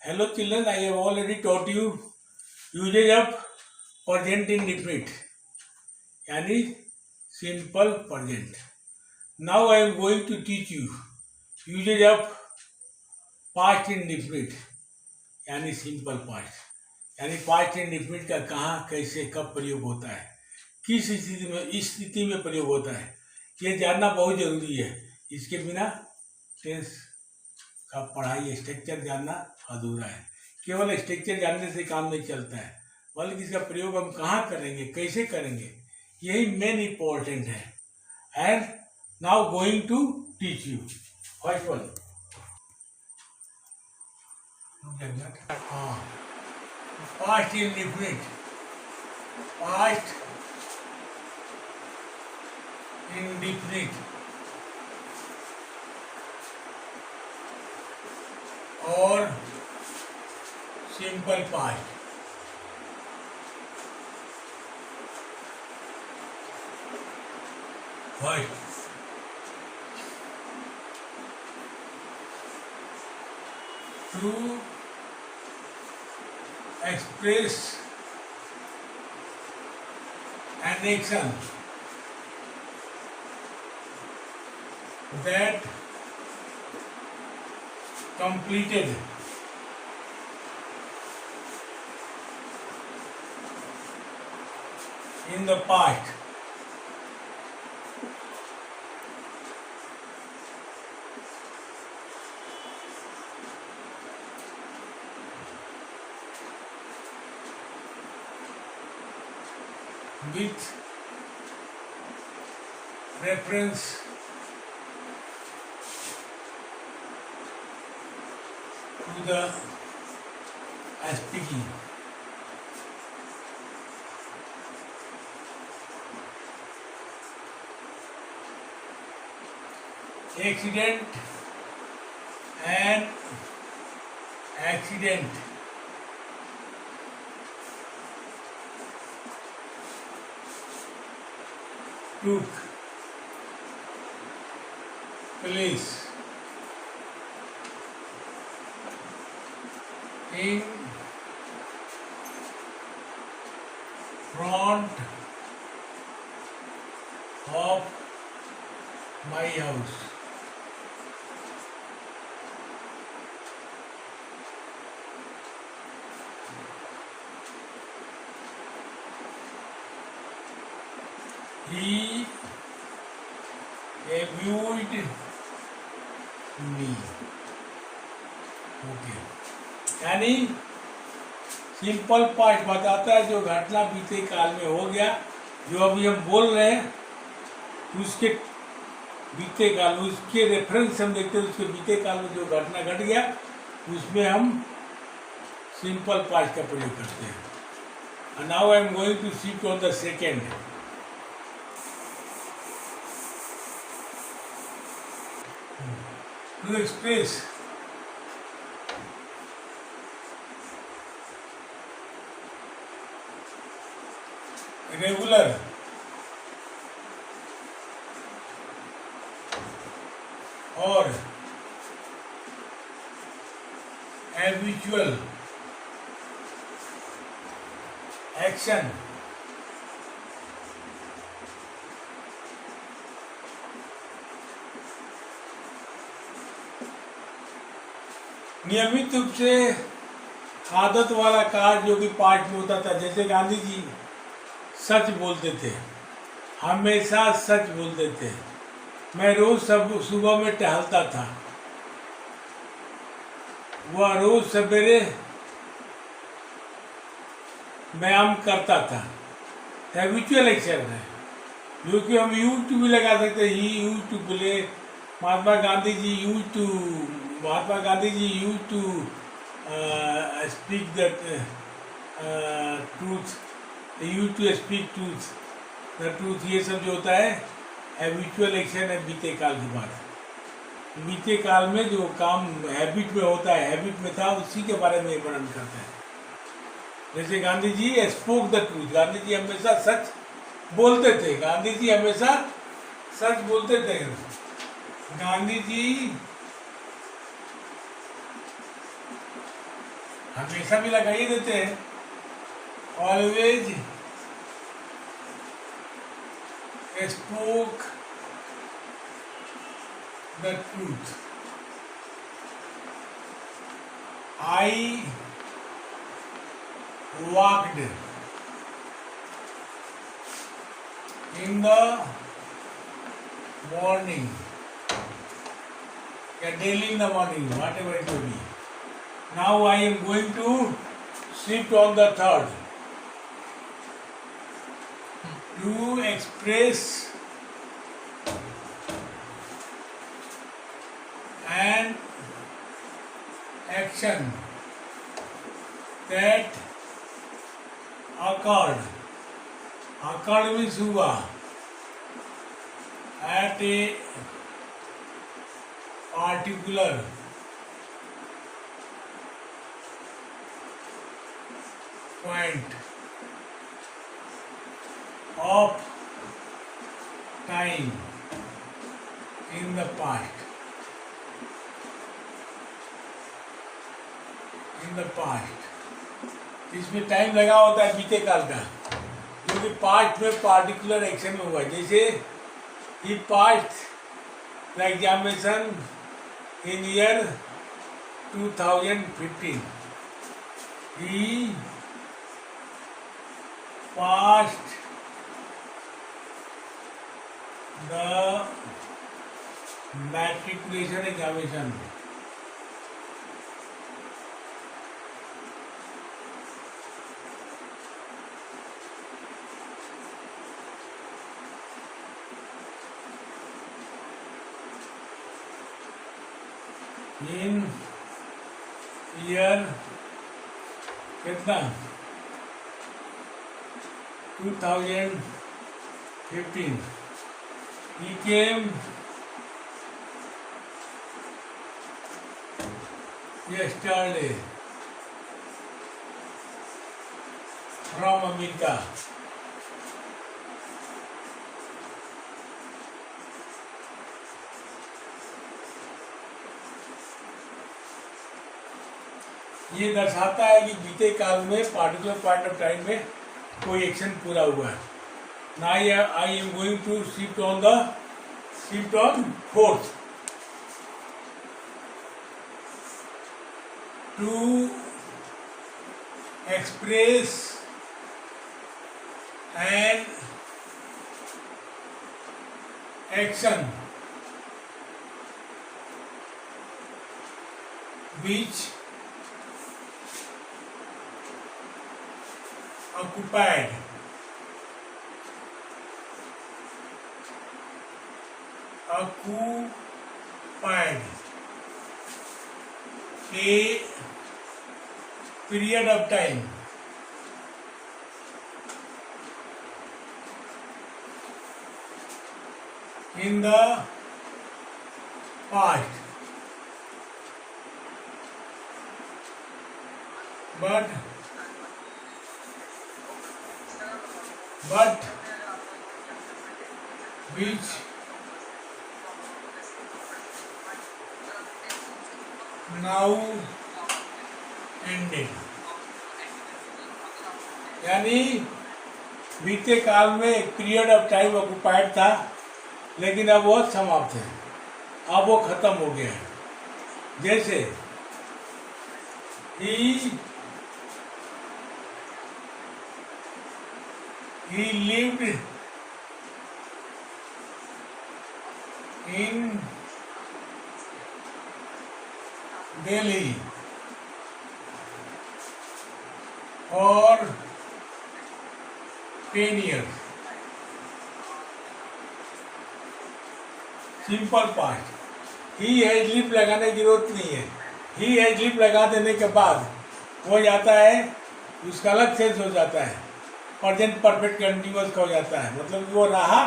Hello children, I have already taught you usage of present indefinite, यानी simple present. Now I am going to teach you usage of past indefinite, यानी simple past. यानी past indefinite का कहाँ कैसे कब प्रयोग होता है, किस स्थिति में, इस स्थिति में प्रयोग होता है, ये जानना बहुत जरूरी है. इसके बिना टेंस का पढ़ाई स्ट्रक्चर जानना अधूरा है. केवल स्ट्रक्चर जानने से काम नहीं चलता है, बल्कि इसका प्रयोग हम कहाँ करेंगे, कैसे करेंगे, यही मेन इम्पोर्टेंट है. And now going to teach you first one. हाँ, पास्ट इंडेफिनिट. पास्ट इंडेफिनिट और simple past. First, to express an action that completed in the past. With reference to the speaking. Accident and accident took place in front of my house. He abused me. Okay, यानी simple past बताता है जो घटना बीते काल में हो गया, जो अभी हम बोल रहे हैं उसके बीते काल, उसके रेफरेंस हम देखते हैं, उसके बीते काल में जो घटना घट गया उसमें हम सिंपल पास्ट का प्रयोग करते हैं. Now I am going to shift on the second. To express regular or habitual action नियमित रूप से आदत वाला कार्य जो कि पास्ट में होता था. जैसे गांधी जी सच बोलते थे, हमेशा सच बोलते थे. मैं रोज सुबह में टहलता था, वह रोज सवेरे व्यायाम करता था. हैबिचुअल एक्शन है, जो कि हम यूज टू भी लगा सकते हैं. He used to play. Mahatma Gandhi ji used to speak the truth. They used to speak truth. The truth, ये सब जो होता है हैबिचुअल एक्शन है बीते काल की बात. बीते काल में जो काम हैबिट में होता है, हैबिट में था, उसी के बारे में वर्णन करते हैं. जैसे Gandhi ji spoke the truth. Gandhi ji हमेशा सच बोलते थे. गांधी जी हमेशा सच बोलते थे. गांधी जी हमेशा भी लगाइए देते हैं, always spoke the truth, I walked in the morning, या daily in the morning, whatever it may be. Now I am going to shift on the third to express an action that occurred. Occurred means हुआ at a particular point of time in the past. In the past. इसमें time लगा होता है बीते काल का, जो कि पास्ट में पार्टिकुलर एक्शन में हुआ। जैसे he passed the examination in year 2015, he passed the matriculation examination. In year कितना 2015 he came yesterday from America. ये दर्शाता है कि बीते काल में पार्टिकुलर पॉइंट ऑफ टाइम में कोई एक्शन पूरा हुआ है। Now I am going to shift on fourth to express an action which occupied a period of time in the past, but which now ended। यानी बीते काल में एक पीरियड ऑफ टाइम ऑक्युपाइड था, लेकिन अब वो समाप्त है, अब वो खत्म हो गया है। जैसे he lived in Delhi for 10 years। Simple past. He has live लगाने की जरूरत नहीं है। ही हैज लिव लगा देने के बाद हो जाता है, उसका अलग सेंस हो जाता है, प्रेजेंट परफेक्ट कंटिन्यूअस का हो जाता है, मतलब वो रहा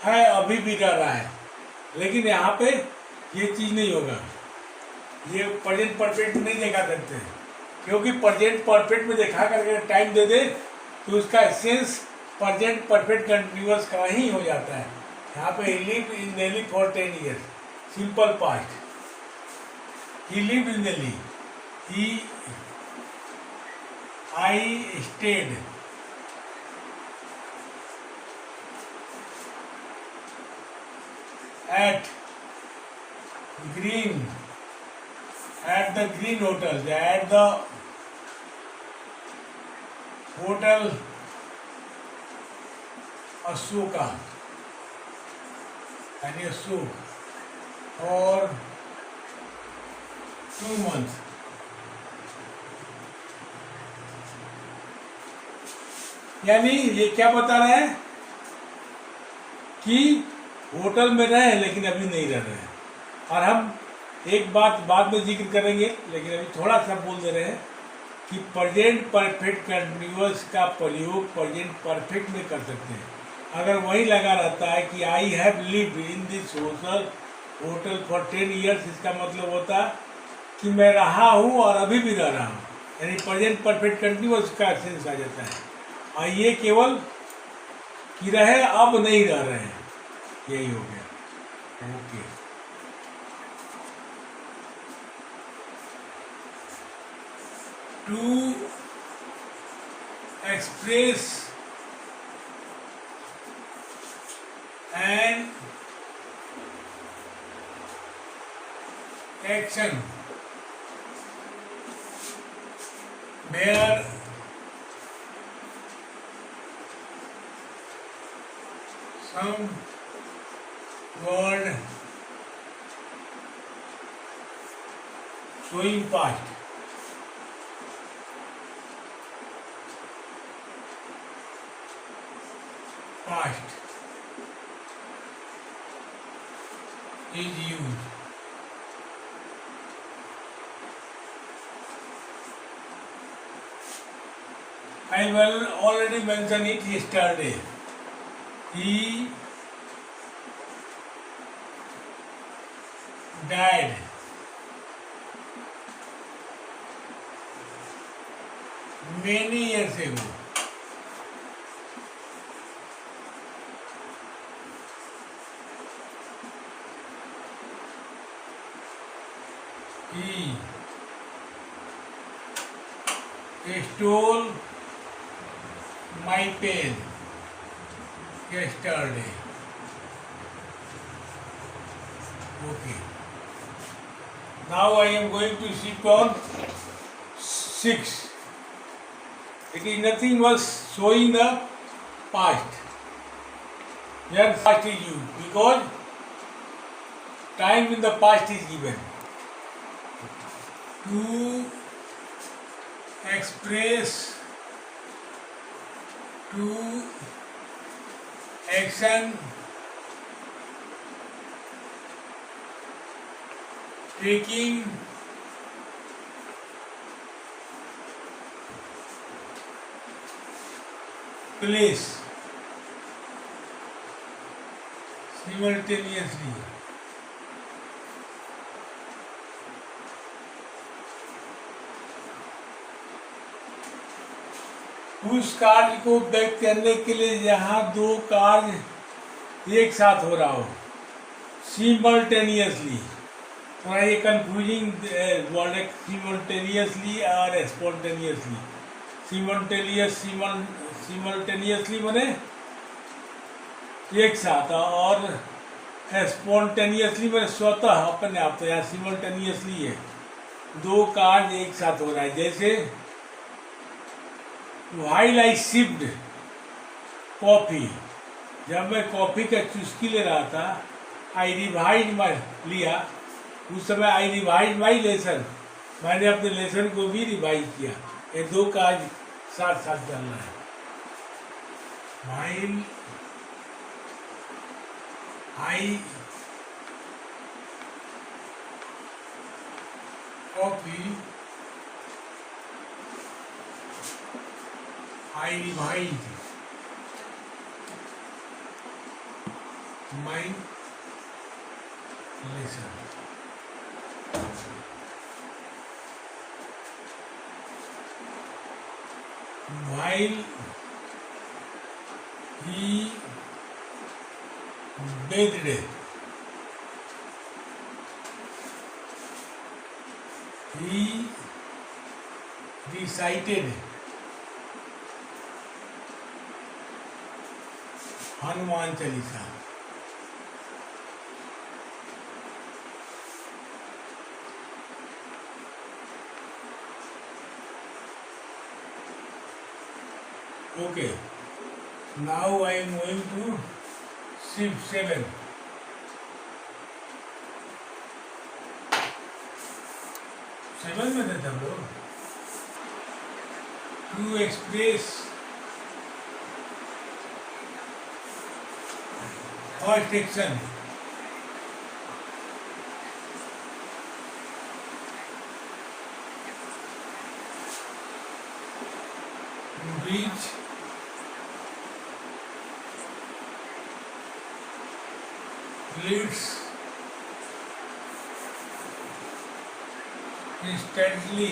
है, अभी भी रह रहा है। लेकिन यहाँ पे ये चीज़ नहीं होगा, ये प्रेजेंट परफेक्ट नहीं देखा सकते, क्योंकि प्रेजेंट परफेक्ट में देखा करके टाइम दे दे तो उसका सेंस प्रेजेंट परफेक्ट कंटिन्यूअस का ही हो जाता है। यहाँ पे he live in Delhi for 10 years, simple past. He live in Delhi, he I stayed at green at the green hotel, at the hotel Asoka यानी अशोक for 2 months. यानी ये क्या बता रहे हैं कि होटल में रहे लेकिन अभी नहीं रह रहे हैं। और हम एक बात बाद में जिक्र करेंगे, लेकिन अभी थोड़ा सा बोल दे रहे हैं कि प्रेजेंट परफेक्ट कंटिन्यूअस का प्रयोग प्रेजेंट परफेक्ट में कर सकते हैं। अगर वही लगा रहता है कि I have lived in this hotel for 10 years, इसका मतलब होता कि मैं रहा हूँ और अभी भी रह रहा हूँ, यानी प्रेजेंट परफेक्ट कंटिन्यूअस का सेंस आ जाता है। और ये केवल कि रहे अब नहीं रह रहे हैं, यही हो गया। Okay, to express an action where some word showing past. Past is used. I will already mention it yesterday. He died many years ago. He stole my pen yesterday. Okay. Now I am going to sit on 6. It is nothing but showing the past. Where past is used because time in the past is given. To express, to action taking place simultaneously. उस कार्य को व्यक्त करने के लिए जहाँ दो कार्य एक साथ हो रहा हो, सिमल्टेनियसली। थोड़ा ये कंफ्यूजिंग वर्ड है, सिमल्टेनियसली और स्पॉन्टेनियसली। सिमल्टेनियसली माने एक साथ, और स्पॉन्टेनियसली माने स्वतः अपने आप। तो यहाँ सिमल्टेनियसली है, दो कार्य एक साथ हो रहा है। जैसे while I sipped कॉफ़ी, जब मैं कॉफ़ी का चुस्की ले रहा था, आई रिवाइज माई लिया, उस समय आई रिवाइज माई लेसन, मैंने अपने लेसन को भी रिवाइज किया। ये दो काज साथ साथ चलना है। while I coffee I revised my lesson. While he bathed, he recited Hanuman Chalisa. Okay. Now I am going to shift 7. 7 में देते हम लोग। To express first action, which leads instantly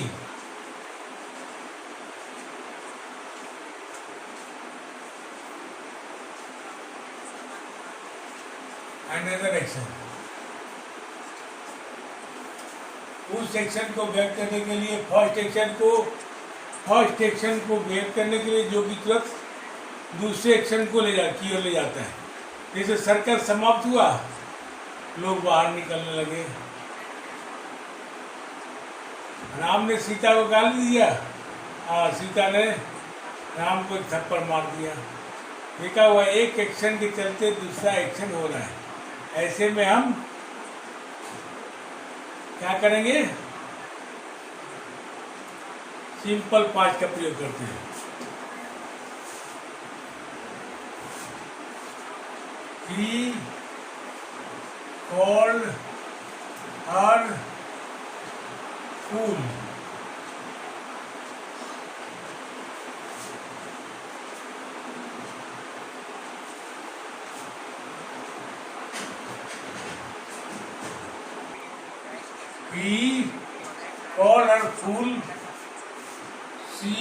another action। उस एक्शन को व्यक्त करने के लिए फर्स्ट एक्शन को व्यक्त करने के लिए जो कि तुरंत दूसरे एक्शन को की ओर ले जाता है। जैसे सर्कस समाप्त हुआ, लोग बाहर निकलने लगे, राम ने सीता को गाली दिया, सीता ने राम को एक थप्पड़ मार दिया। देखा हुआ एक एक्शन के चलते दूसरा एक्शन हो रहा है। ऐसे में हम क्या करेंगे? सिंपल पास्ट का प्रयोग करते हैं। He called her fool। He called her fool, she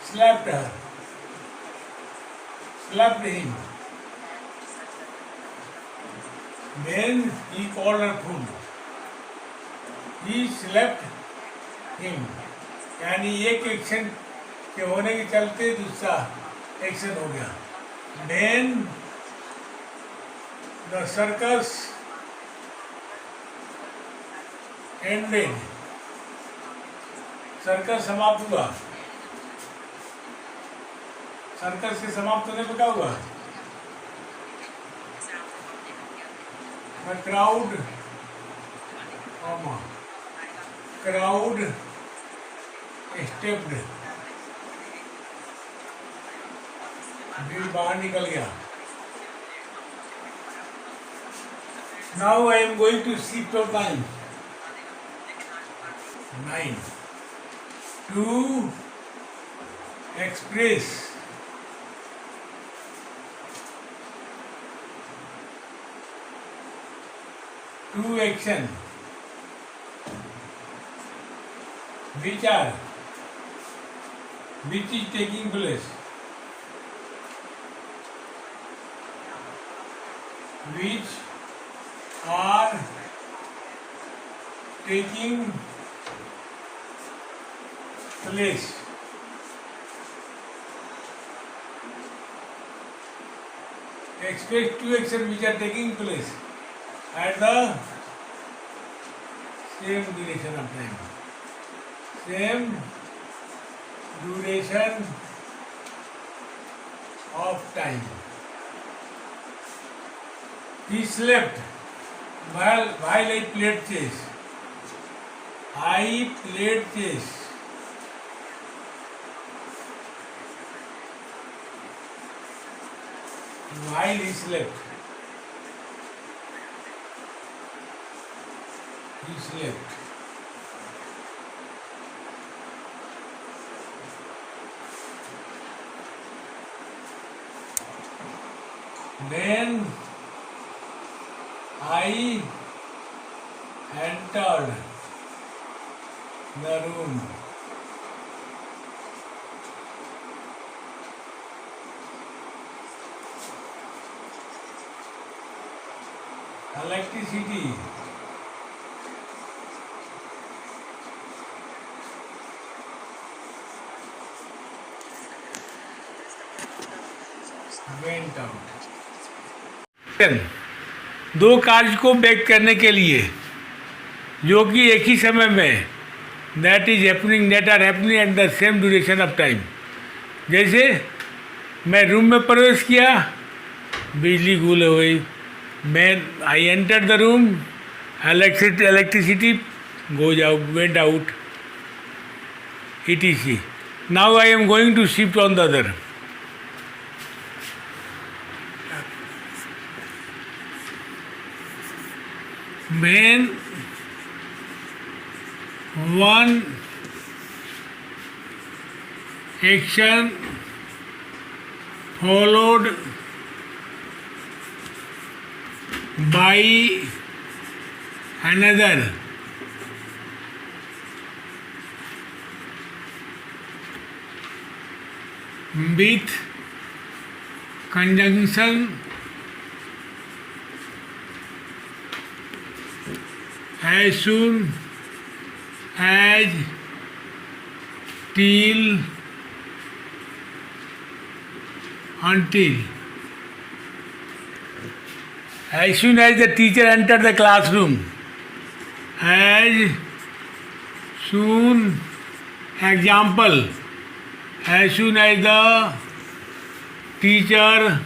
slapped him। Then he called her fool, he slapped him। यानी एक एक्शन के होने के चलते दूसरा एक्शन हो गया। Then the circus ended। Circus समाप्त हुआ। सर्कस के समाप्त होने पर क्या हुआ? The crowd stepped। भीड़ बाहर निकल गया। Now I am going to shift of time 9 to express two action which is taking place, which are taking place। Express two actions which are taking place at the same duration of time। Same duration of time। He slept while I played chess। I played chess while he slept। He slept। Then I entered the room। Electricity went out. दो कार्य को back करने के लिए जो कि एक ही समय में that are happening at the same duration of time. जैसे मैं रूम में प्रवेश किया, बिजली गुल हो गई। मैं I enter the room, electricity goes out, went out, etc. Now I am going to shift on the other. When one action followed by another with conjunction as soon as till until as soon as the teacher entered the classroom, as soon, example, as soon as the teacher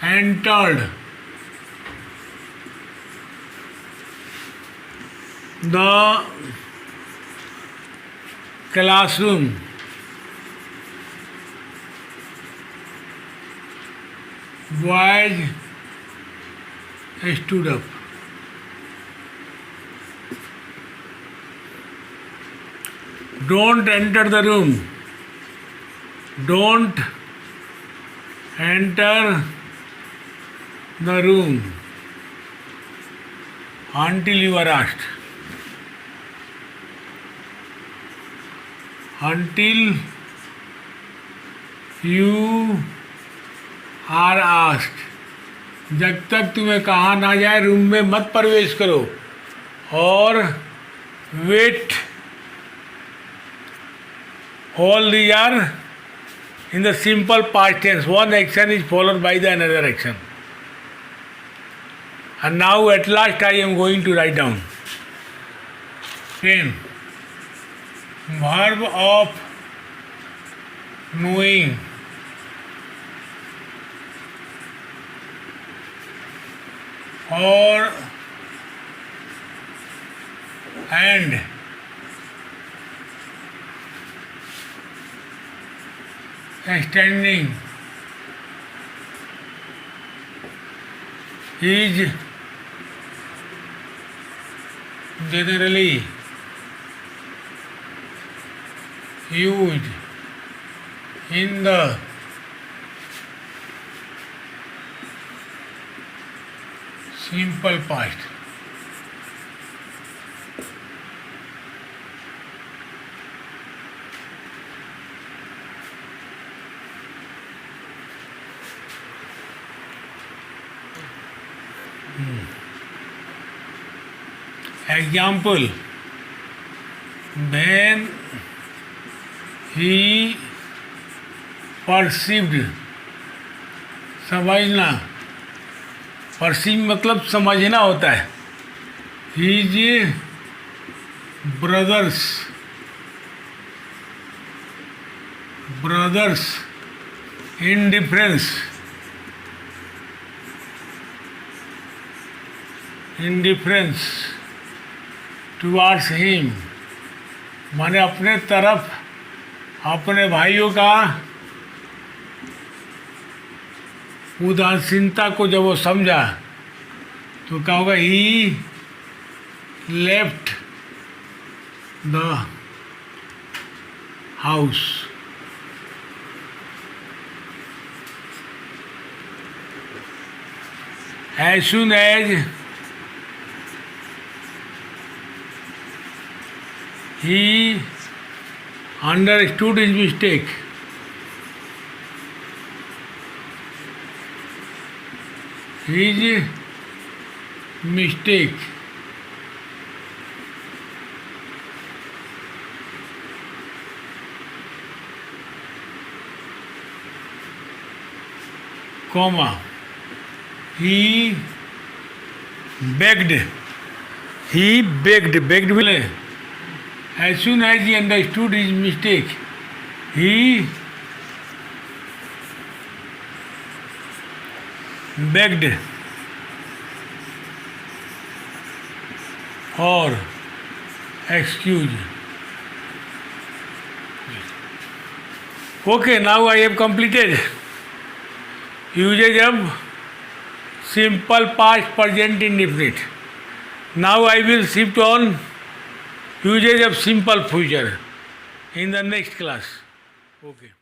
entered the classroom, boys stood up. Don't enter the room. Don't enter the room until you are asked. Until you are asked. जब तक तुम्हें कहा ना जाए room में मत प्रवेश करो। और wait, all these are in the simple past tense. One action is followed by the another action. And now at last I am going to write down 10. Verb of knowing. Or and standing is generally used in the simple past. Example, when he perceived, समझना, perceive मतलब समझना होता है। His brothers indifference towards him, माने अपने तरफ अपने भाइयों का उदासीनता को जब वो समझा तो क्या होगा? He left the house. As soon as he understood his mistake, comma, he begged. He begged. Begged means as soon as he understood his mistake, he begged for excuse. Okay, now I have completed usage of simple past, present, indefinite. Now I will shift on usage of simple future in the next class. Okay.